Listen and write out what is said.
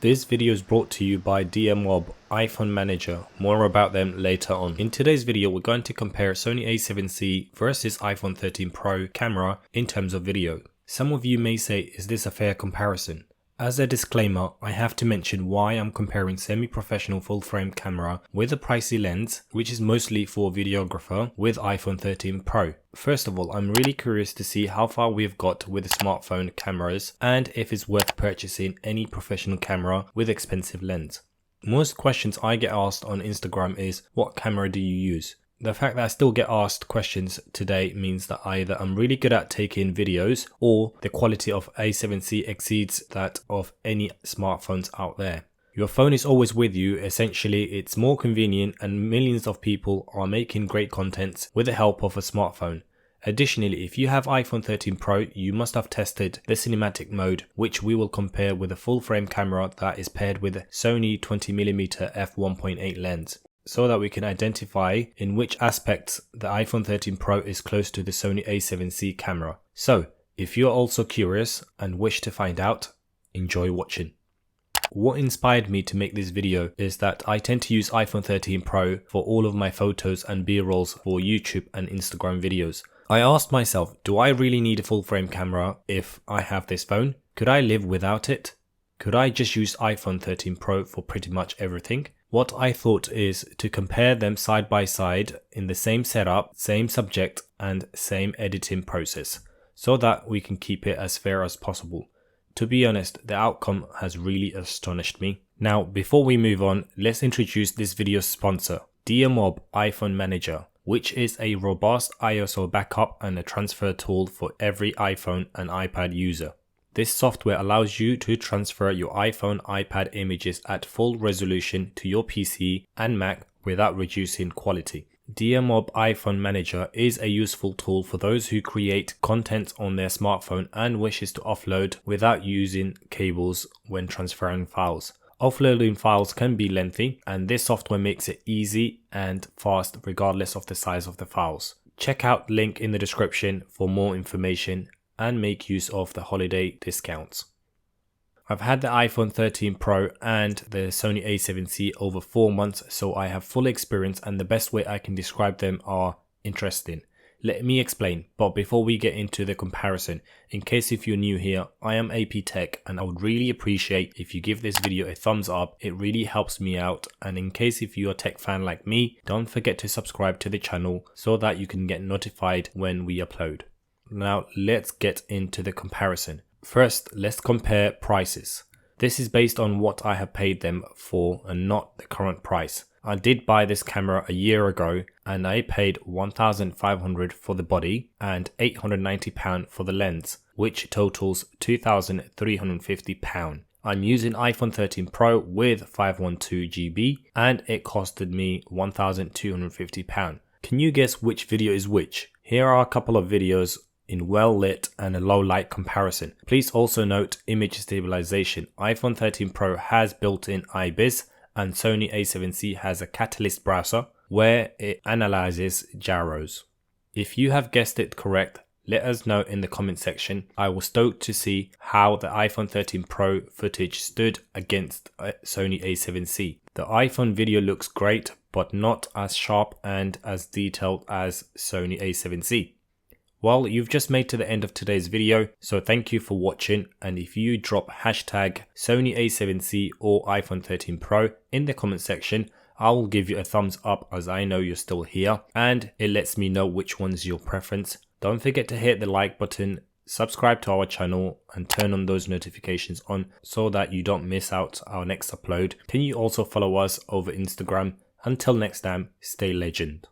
This video is brought to you by DMOB iPhone Manager. More about them later on. In today's video, we're going to compare Sony a7c versus iPhone 13 Pro camera in terms of video. Some of you may say, is this a fair comparison? As a disclaimer, I have to mention why I'm comparing semi-professional full-frame camera with a pricey lens, which is mostly for a videographer, with iPhone 13 Pro. First of all, I'm really curious to see how far we've got with smartphone cameras and if it's worth purchasing any professional camera with expensive lens. Most questions I get asked on Instagram is, what camera do you use? The fact that I still get asked questions today means that either I'm really good at taking videos or the quality of a7c exceeds that of any smartphones out there. Your phone is always with you. Essentially, it's more convenient and millions of people are making great content with the help of a smartphone. Additionally, if you have iPhone 13 Pro, you must have tested the cinematic mode, which we will compare with a full frame camera that is paired with a Sony 20mm f1.8 lens, so that we can identify in which aspects the iPhone 13 Pro is close to the Sony a7c camera. So, if you're also curious and wish to find out, enjoy watching. What inspired me to make this video is that I tend to use iPhone 13 Pro for all of my photos and B-rolls for YouTube and Instagram videos. I asked myself, do I really need a full frame camera if I have this phone? Could I live without it? Could I just use iPhone 13 Pro for pretty much everything? What I thought is to compare them side by side in the same setup, same subject and same editing process, so that we can keep it as fair as possible. To be honest, the outcome has really astonished me. Now, before we move on, let's introduce this video's sponsor, DMOB iPhone Manager, which is a robust ISO backup and a transfer tool for every iPhone and iPad user. This software allows you to transfer your iPhone, iPad images at full resolution to your PC and Mac without reducing quality. DMOB iPhone Manager is a useful tool for those who create content on their smartphone and wishes to offload without using cables when transferring files. Offloading files can be lengthy, and this software makes it easy and fast regardless of the size of the files. Check out the link in the description for more information and make use of the holiday discounts. I've had the iPhone 13 Pro and the Sony a7c over 4 months, so I have full experience, and the best way I can describe them are interesting. Let me explain, but before we get into the comparison, in case if you're new here, I am AP Tech and I would really appreciate if you give this video a thumbs up. It really helps me out, and in case if you're a tech fan like me, don't forget to subscribe to the channel so that you can get notified when we upload. Now let's get into the comparison. First, let's compare prices. This is based on what I have paid them for and not the current price. I did buy this camera a year ago and I paid £1,500 for the body and £890 for the lens, which totals £2,350. I'm using iPhone 13 Pro with 512GB and it costed me £1,250. Can you guess which video is which? Here are a couple of videos in well lit and a low light comparison. Please also note image stabilization. iPhone 13 Pro has built-in IBIS and Sony a7c has a Catalyst browser where it analyzes gyros. If you have guessed it correct, let us know in the comment section. I was stoked to see how the iPhone 13 Pro footage stood against Sony a7c. The iPhone video looks great, but not as sharp and as detailed as Sony a7c. Well, you've just made to the end of today's video, so thank you for watching, and if you drop hashtag Sony a7c or iPhone 13 Pro in the comment section, I will give you a thumbs up as I know you're still here and it lets me know which one's your preference. Don't forget to hit the like button, subscribe to our channel and turn on those notifications on so that you don't miss out our next upload. Can you also follow us over Instagram? Until next time, stay legend.